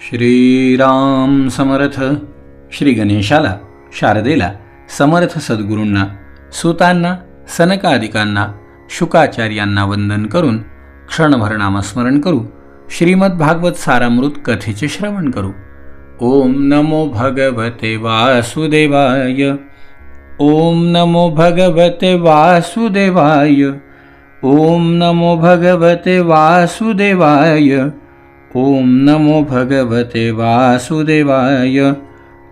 श्रीराम समर्थ. श्री गणेशाला, शारदेला, समर्थ सद्गुरूंना, सुतांना, सनकादिकांना, शुकाचार्यांना वंदन करून क्षणभर नामस्मरण करू. श्रीमद भागवत सारामृत कथेचे श्रवण करू. ओम नमो भगवते वासुदेवाय. ओम नमो भगवते वासुदेवाय. ओम नमो भगवते वासुदेवाय. ओम नमो भगवते वासुदेवाय.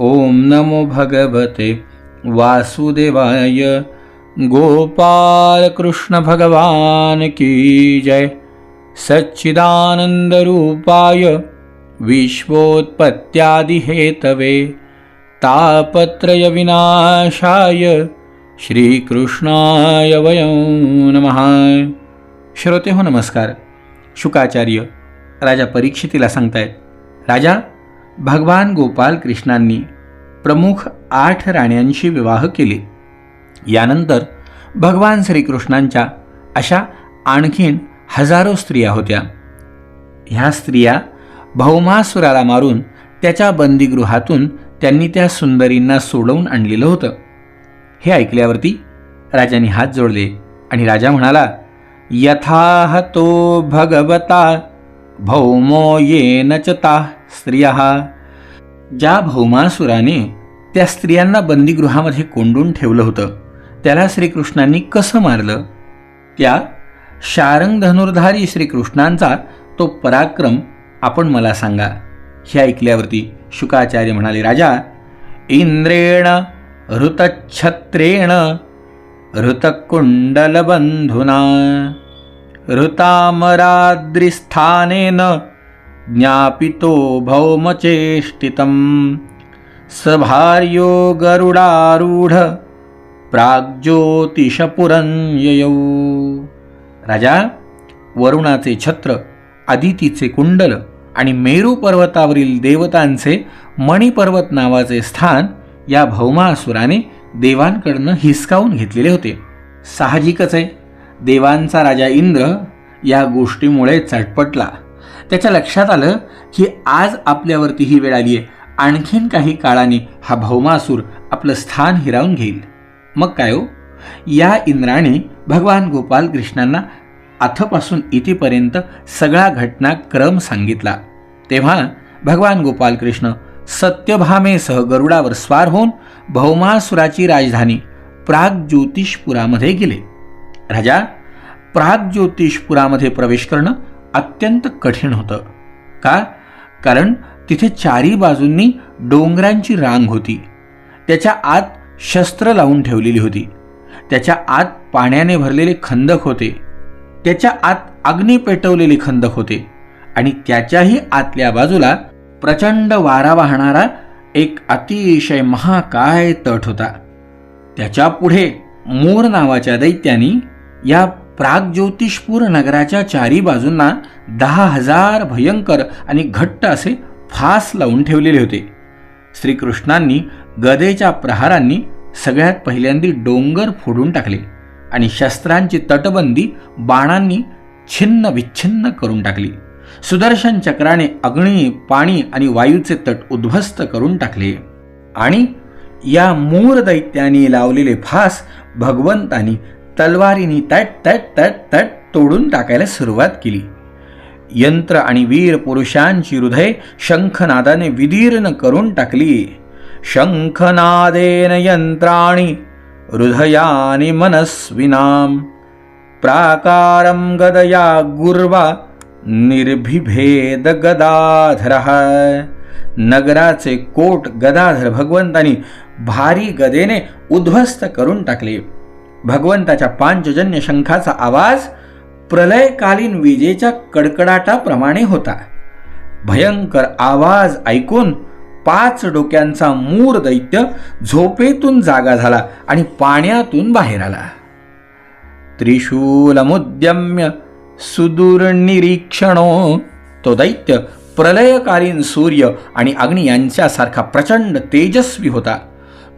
ओम नमो भगवते वासुदेवाय. गोपाल कृष्ण भगवान की जय. सच्चिदानंद रूपाय विश्वोत्पत्त्यादि हेतवे तापत्रय विनाशाय श्रीकृष्णाय वयं नमः. श्रोते हो नमस्कार. शुकाचार्य राजा परीक्षितीला सांगतायत, राजा, भगवान गोपाल कृष्णांनी प्रमुख 8 राण्यांशी विवाह केले. यानंतर भगवान श्रीकृष्णांच्या अशा आणखीन हजारो स्त्रिया होत्या. ह्या स्त्रिया भौमासुराला मारून त्याच्या बंदीगृहातून त्यांनी त्या सुंदरींना सोडवून आणलेलं होतं. हे ऐकल्यावरती राजांनी हात जोडले आणि राजा म्हणाला, यथाहतो भगवता भौमो येन च ताः स्त्रियः. ज्या भौमासुराने त्या स्त्रियांना बंदीगृहामध्ये कोंडून ठेवलं होतं त्याला श्रीकृष्णांनी कसं मारलं? त्या शारंग धनुर्धारी श्रीकृष्णांचा तो पराक्रम आपण मला सांगा. हे ऐकल्यावरती शुकाचार्य म्हणाले, राजा, इंद्रेण ऋतच्छत्रेण ऋतकुंडलबंधुना ऋतामराद्रिस्थानेन ज्ञापितो भौमचेष्टितं सभार्यो गरुडारूढ प्राग्ज्योतिषपुरं ययौ. राजा, वरुणाचे छत्र, अदितीचे कुंडल आणि मेरू पर्वतावरील देवतांचे मणिपर्वत नावाचे स्थान या भौमासुराने देवांकडनं हिसकावून घेतलेले होते. साहजिकच आहे, देवांचा राजा इंद्र या गोष्टीमुळे चटपटला. त्याच्या लक्षात आलं की आज आपल्यावरती ही वेळ आली आहे, आणखीन काही काळाने हा भौमासूर आपलं स्थान हिरावून घेईल. मग काय हो, या इंद्राने भगवान गोपाल कृष्णांना अथपासून इथेपर्यंत सगळा घटनाक्रम सांगितला. तेव्हा भगवान गोपाल कृष्ण सत्यभामेसह गरुडावर स्वार होऊन भौमासुराची राजधानी प्राग्ज्योतिषपुरामध्ये गेले. राजा, प्राग्ज्योतिषपुरामध्ये प्रवेश करणं अत्यंत कठीण होतं. का? कारण तिथे 4ही बाजूंनी डोंगरांची रांग होती. त्याच्या आत शस्त्र लावून ठेवलेली होती. त्याच्या आत पाण्याने भरलेले खंदक होते. त्याच्या आत अग्नी पेटवलेले खंदक होते आणि त्याच्याही आतल्या बाजूला प्रचंड वारा वाहणारा एक अतिशय महाकाय तट होता. त्याच्या पुढे मूर नावाच्या दैत्यानी या प्राग्ज्योतिषपूर नगराच्या 4ही बाजूंना 10,000 भयंकर आणि घट्ट असे फास लावून ठेवलेले होते. श्रीकृष्णांनी गदेच्या प्रहारांनी सगळ्यात पहिल्यांदा डोंगर फोडून टाकले आणि शस्त्रांची तटबंदी बाणांनी छिन्न विच्छिन्न करून टाकली. सुदर्शन चक्राने अग्नी, पाणी आणि वायूचे तट उद्ध्वस्त करून टाकले आणि या मूर दैत्याने लावलेले फास भगवंतांनी तलवारीने तट तट तट तट तोडून टाकायला सुरुवात केली. यंत्र आणि वीर पुरुषांची हृदय शंखनादाने विदीर्ण करून टाकली. शंखनादेन यंत्राणि हृदयानि मनस्विनां प्राकारं गदया गुर्वा निर्भिभेद गदाधरः. नगराचे कोट गदाधर भगवंतांनी भारी गदेने उद्ध्वस्त करून टाकले. भगवंताच्या पांचजन्य शंखाचा आवाज प्रलयकालीन विजेच्या कडकडाटाप्रमाणे होता. भयंकर आवाज ऐकून 5 डोक्यांचा मूर दैत्य झोपेतून जागा झाला आणि पाण्यातून बाहेर आला. त्रिशूलमुद्यम्य सुदूरनिरीक्षणो. तो दैत्य प्रलयकालीन सूर्य आणि अग्नी यांच्यासारखा प्रचंड तेजस्वी होता.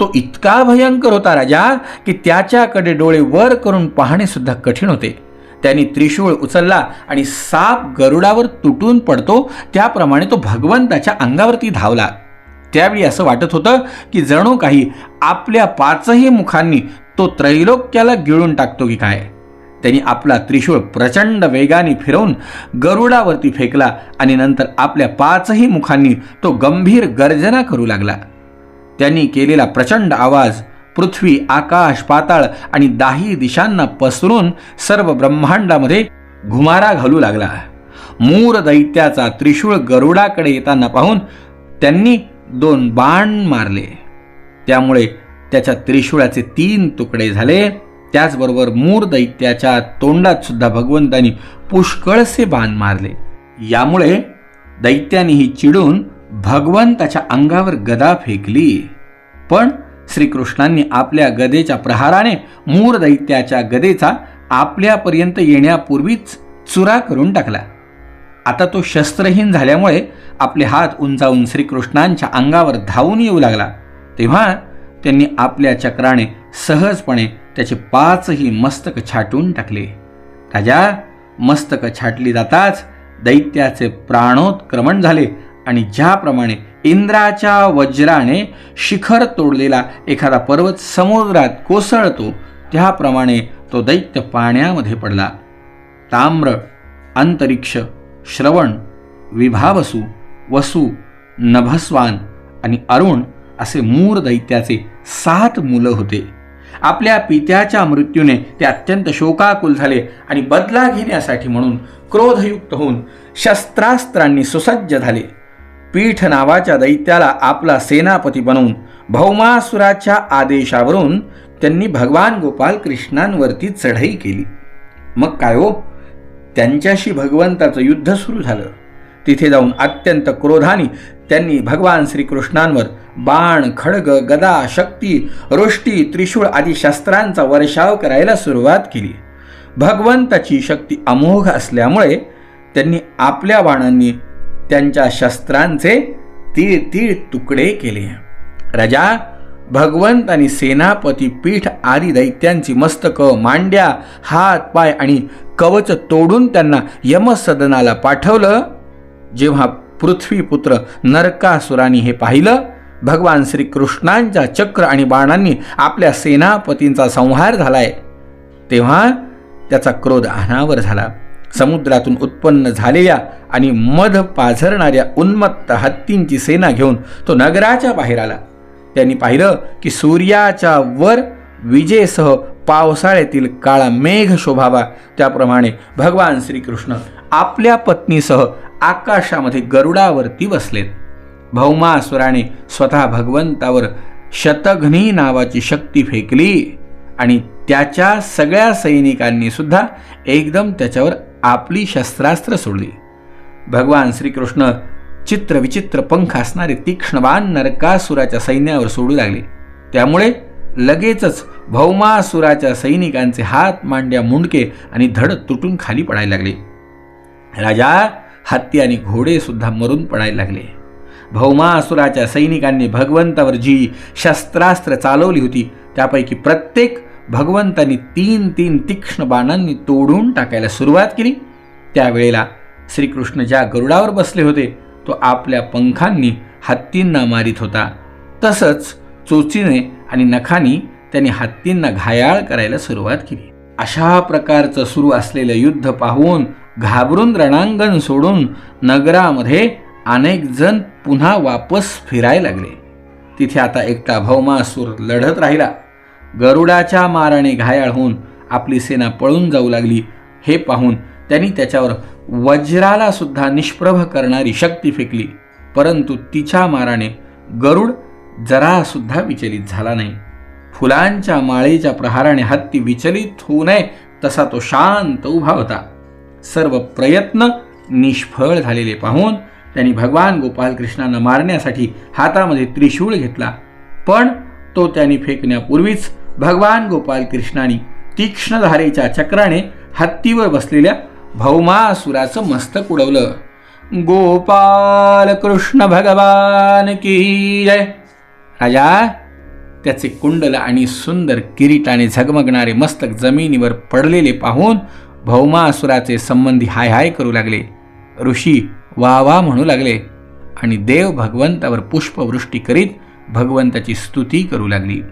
तो इतका भयंकर होता राजा की त्याच्याकडे डोळे वर करून पाहणे सुद्धा कठीण होते. त्यांनी त्रिशूळ उचलला आणि साप गरुडावर तुटून पडतो त्याप्रमाणे तो भगवंताच्या अंगावरती धावला. त्यावेळी असं वाटत होतं की जणू काही आपल्या 5ही मुखांनी तो त्रैलोक्याला गिळून टाकतो की काय. त्यांनी आपला त्रिशूळ प्रचंड वेगाने फिरवून गरुडावरती फेकला आणि नंतर आपल्या 5ही मुखांनी तो गंभीर गर्जना करू लागला. त्यांनी केलेला प्रचंड आवाज पृथ्वी, आकाश, पाताळ आणि 10 दिशांना पसरून सर्व ब्रह्मांडामध्ये घुमारा घालू लागला. मूर दैत्याचा त्रिशूळ गरुडाकडे येताना पाहून त्यांनी 2 बाण मारले. त्यामुळे त्याच्या त्रिशूळाचे 3 तुकडे झाले. त्याचबरोबर मूर दैत्याच्या तोंडात सुद्धा भगवंतांनी पुष्कळसे बाण मारले. यामुळे दैत्यानेही चिडून भगवंताच्या अंगावर गदा फेकली. पण श्रीकृष्णांनी आपल्या गदेच्या प्रहाराने मूर दैत्याच्या गदेचा आपल्यापर्यंत येण्यापूर्वीच चुरा करून टाकला. आता तो शस्त्रहीन झाल्यामुळे आपले हात उंचावून श्रीकृष्णांच्या अंगावर धावून येऊ लागला. तेव्हा त्यांनी आपल्या चक्राने सहजपणे त्याचे 5ही मस्तक छाटून टाकले. राजा, मस्तक छाटली जाताच दैत्याचे प्राणोत्क्रमण झाले आणि ज्याप्रमाणे इंद्राच्या वज्राने शिखर तोडलेला एखादा पर्वत समुद्रात कोसळतो त्याप्रमाणे तो दैत्य पाण्यामध्ये पडला. ताम्र, अंतरिक्ष, श्रवण, विभावसू, वसू, नभस्वान आणि अरुण असे मूर दैत्याचे 7 मुलं होते. आपल्या पित्याच्या मृत्यूने ते अत्यंत शोकाकुल झाले आणि बदला घेण्यासाठी म्हणून क्रोधयुक्त होऊन शस्त्रास्त्रांनी सुसज्ज झाले. पीठ नावाच्या दैत्याला आपला सेनापती बनवून भौमासुराच्या आदेशावरून त्यांनी भगवान गोपाल कृष्णांवरती चढाई केली. मग काय हो, त्यांच्याशी भगवंताचं युद्ध सुरू झालं. तिथे जाऊन अत्यंत क्रोधाने त्यांनी भगवान श्रीकृष्णांवर बाण, खड्ग, गदा, शक्ती, रोष्टी, त्रिशूळ आदी शस्त्रांचा वर्षाव करायला सुरुवात केली. भगवंताची शक्ती अमोघ असल्यामुळे त्यांनी आपल्या बाणांनी त्यांच्या शस्त्रांचे 3 तुकडे केले. राजा, भगवंत आणि सेनापती पीठ आदी दैत्यांची मस्तक, मांड्या, हात, पाय आणि कवच तोडून त्यांना यमसदनाला पाठवलं. जेव्हा पृथ्वीपुत्र नरकासुराने हे पाहिलं, भगवान श्रीकृष्णांच्या चक्र आणि बाणांनी आपल्या सेनापतींचा संहार झालाय, तेव्हा त्याचा क्रोध अनावर झाला. समुद्रातून उत्पन्न झालेल्या आणि मध पाझरणाऱ्या उन्मत्त हत्तींची सेना घेऊन तो नगराच्या बाहेर आला. त्यांनी पाहिलं की सूर्याच्या वर विजेसह पावसाळ्यातील काळा मेघ शोभावा त्याप्रमाणे भगवान श्रीकृष्ण आपल्या पत्नीसह आकाशामध्ये गरुडावरती बसलेत. भौमासुराने स्वतः भगवंतावर शतघ्नी नावाची शक्ती फेकली आणि त्याच्या सगळ्या सैनिकांनी सुद्धा एकदम त्याच्यावर आपली शस्त्रास्त्र सोडली. भगवान श्रीकृष्ण चित्रविचित्र पंख असणारे तीक्ष्ण बाण नरकासुराच्या सैन्यावर सोडू लागले. त्यामुळे लगेचच भौमासुराच्या सैनिकांचे हात, मांड्या, मुंडके आणि धड तुटून खाली पडायला लागले. राजा, हत्ती आणि घोडे सुद्धा मरून पडायला लागले. भौमासुराच्या सैनिकांनी भगवंतावर जी शस्त्रास्त्र चालवली होती त्यापैकी प्रत्येक भगवंतांनी 3 तीक्ष्ण बाणांनी तोडून टाकायला सुरुवात केली. त्यावेळेला श्रीकृष्ण ज्या गरुडावर बसले होते तो आपल्या पंखांनी हत्तींना मारित होता. तसंच चोचीने आणि नखांनी त्यांनी हत्तींना घायाळ करायला सुरुवात केली. अशा प्रकारचं सुरू असलेलं युद्ध पाहून घाबरून रणांगण सोडून नगरामध्ये अनेक जण पुन्हा वापस फिरायला लागले. तिथे आता एकटा भौमासूर लढत राहिला. गरुडाच्या माराने घायाळ होऊन आपली सेना पळून जाऊ लागली. हे पाहून त्यांनी त्याच्यावर वज्राला सुद्धा निष्प्रभ करणारी शक्ती फेकली, परंतु तिच्या माराने गरुड जरा सुद्धा विचलित झाला नाही. फुलांच्या माळेच्या प्रहाराने हत्ती विचलित होऊ नये तसा तो शांत उभा होता. सर्व प्रयत्न निष्फळ झालेले पाहून त्यांनी भगवान गोपाल कृष्णांना मारण्यासाठी हातामध्ये त्रिशूळ घेतला, पण तो त्यांनी फेकण्यापूर्वीच भगवान गोपाल कृष्णाने तीक्ष्ण धारेच्या चक्राने हत्तीवर बसलेल्या भौमासुराचं मस्तक उडवलं. गोपाल कृष्ण भगवान की जय. राजा, त्याचे कुंडल आणि सुंदर किरीटाने झगमगणारे मस्तक जमिनीवर पडलेले पाहून भौमासुराचे संबंधी हाय हाय करू लागले, ऋषी वा वा म्हणू लागले आणि देव भगवंतावर पुष्पवृष्टी करीत भगवंताची स्तुती करू लागली.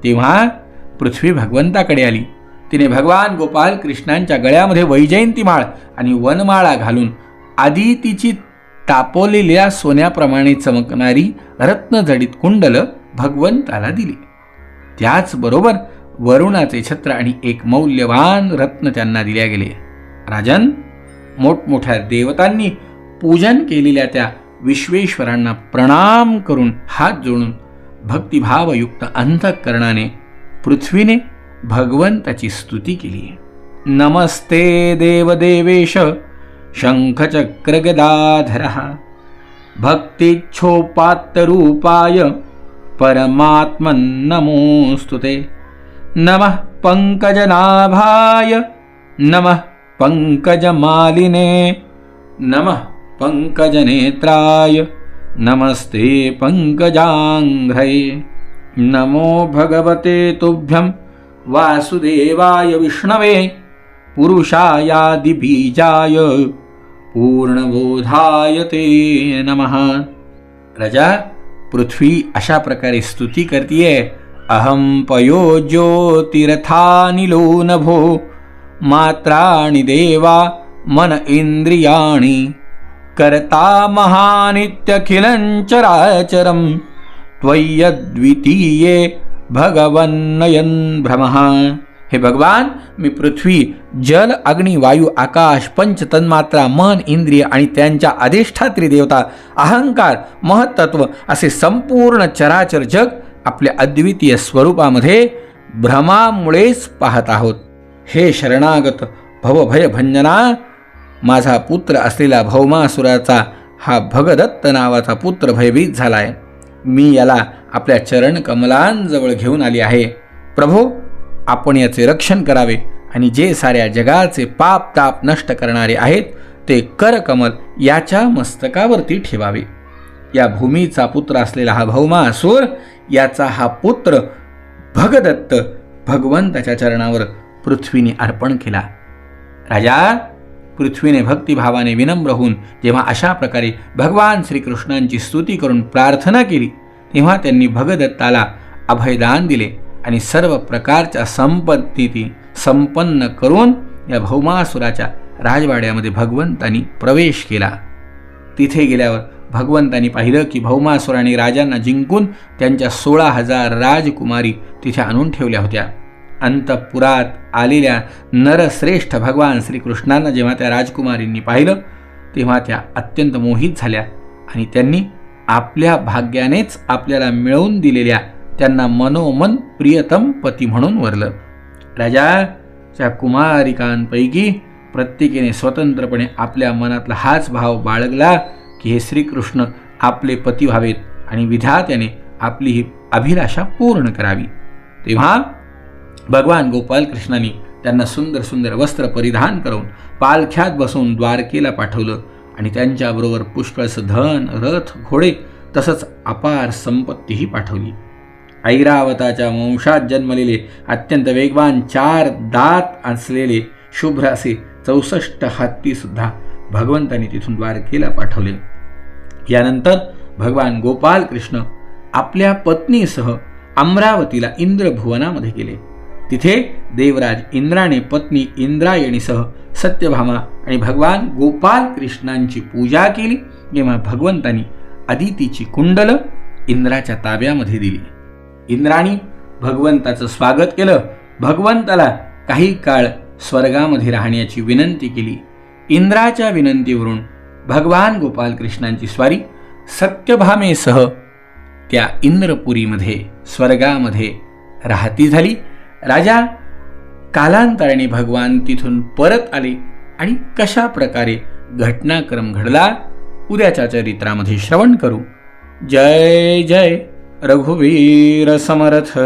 तेव्हा पृथ्वी भगवंताकडे आली. तिने भगवान गोपाल कृष्णांच्या गळ्यामध्ये वैजयंती माळ आणि वनमाळा घालून आधी तिची तापवलेल्या सोन्याप्रमाणे चमकणारी रत्नजडित कुंडल भगवंताला दिली. त्याचबरोबर वरुणाचे छत्र आणि एक मौल्यवान रत्न त्यांना दिल्या गेले. राजन, मोठमोठ्या देवतांनी पूजन केलेल्या त्या विश्वेश्वरांना प्रणाम करून हात जोडून भक्तिभावयुक्त अंतःकरणाने पृथ्वीने भगवंताची स्तुती केली. नमस्ते देवदेवेश शंखचक्रगदाधरः भक्तिच्छोपात्तरूपाय परमात्मन्नमोऽस्तुते. नमः पंकजनाभाय नमः पंकजमालिने नमः पंकजनेत्राय नमस्ते पंकजांघ्रये. नमो भगवते तुभ्यं वासुदेवाय विष्णवे पुरुषायादिबीजाय पूर्णबोधाय ते नमः. राजा, पृथ्वी अशा प्रकारे स्तुती करतीये. अहं पयो ज्योतिरथानिलो नभो मात्राणि देवा मन इंद्रियाणि कर्ता महानित्यखिलं चराचरं त्वय्यद्वितीये भगवन्नयन भ्रमः. हे भगवान, मी पृथ्वी, जल, अग्नी, वायू, आकाश, पंच तन्मात्रा, मन, इंद्रिय आणि त्यांच्या अधिष्ठात्री देवता, अहंकार, महत्त्व असे संपूर्ण चराचर जग आपल्या अद्वितीय स्वरूपामध्ये भ्रमामुळेच पाहत आहोत. हे शरणागत भवभयभंजना, माझा पुत्र असलेला भौमासुराचा हा भगदत्त नावाचा पुत्र भयभीत झालाय. मी याला आपल्या चरण कमलांजवळ घेऊन आली आहे. प्रभो, आपण याचे रक्षण करावे आणि जे साऱ्या जगाचे पाप ताप नष्ट करणारे आहेत ते करकमल याच्या मस्तकावरती ठेवावे. या भूमीचा पुत्र असलेला हा भौमासूर, याचा हा पुत्र भगदत्त भगवंताच्या चरणावर पृथ्वीने अर्पण केला. राजा, पृथ्वीने भक्तिभावाने विनम्र होऊन जेव्हा अशा प्रकारे भगवान श्रीकृष्णांची स्तुती करून प्रार्थना केली, तेव्हा त्यांनी भगदत्ताला अभयदान दिले आणि सर्व प्रकारच्या संपत्ती संपन्न करून या भौमासुराच्या राजवाड्यामध्ये भगवंतांनी प्रवेश केला. तिथे गेल्यावर भगवंतांनी पाहिलं की भौमासुराने राजांना जिंकून त्यांच्या 16,000 राजकुमारी तिथे आणून ठेवल्या होत्या. अंतपुरात आलेल्या नरश्रेष्ठ भगवान श्रीकृष्णांना जेव्हा त्या राजकुमारींनी पाहिलं, तेव्हा त्या अत्यंत मोहित झाल्या आणि त्यांनी आपल्या भाग्यानेच आपल्याला मिळवून दिलेल्या त्यांना मनोमन प्रियतम पती म्हणून वरलं. राजाच्या कुमारिकांपैकी प्रत्येकीने स्वतंत्रपणे आपल्या मनातला हाच भाव बाळगला की हे श्रीकृष्ण आपले पती व्हावेत आणि विधात्याने आपली ही अभिलाषा पूर्ण करावी. तेव्हा भगवान गोपाल कृष्णाने त्यांना सुंदर सुंदर वस्त्र परिधान करून पालख्यात बसवून द्वारकेला पाठवलं आणि त्यांच्याबरोबर पुष्कळसं धन, रथ, घोडे तसंच अपार संपत्तीही पाठवली. ऐरावताच्या वंशात जन्मलेले अत्यंत वेगवान 4 दात असलेले शुभ्र असे 64 हत्तीसुद्धा भगवंतांनी तिथून द्वारकेला पाठवले. यानंतर भगवान गोपाल कृष्ण आपल्या पत्नीसह अमरावतीला इंद्रभुवनामध्ये गेले. तिथे देवराज इंद्राने पत्नी इंद्रायणीसह सत्यभामा आणि भगवान गोपाल कृष्णांची पूजा केली. जेव्हा भगवंतांनी अदितीची कुंडल इंद्राच्या ताब्यामध्ये दिली. इंद्राणी भगवंताचं स्वागत केलं. भगवंताला काही काळ स्वर्गामध्ये राहण्याची विनंती केली. इंद्राच्या विनंतीवरून भगवान गोपाल कृष्णांची स्वारी सत्यभामेसह त्या इंद्रपुरीमध्ये स्वर्गामध्ये राहती झाली. राजा, कालांतराने भगवान तिथून परत आले आणि कशा प्रकारे घटनाक्रम घडला उद्याच्या चरित्रामध्ये श्रवण करू. जय जय रघुवीर समर्थ.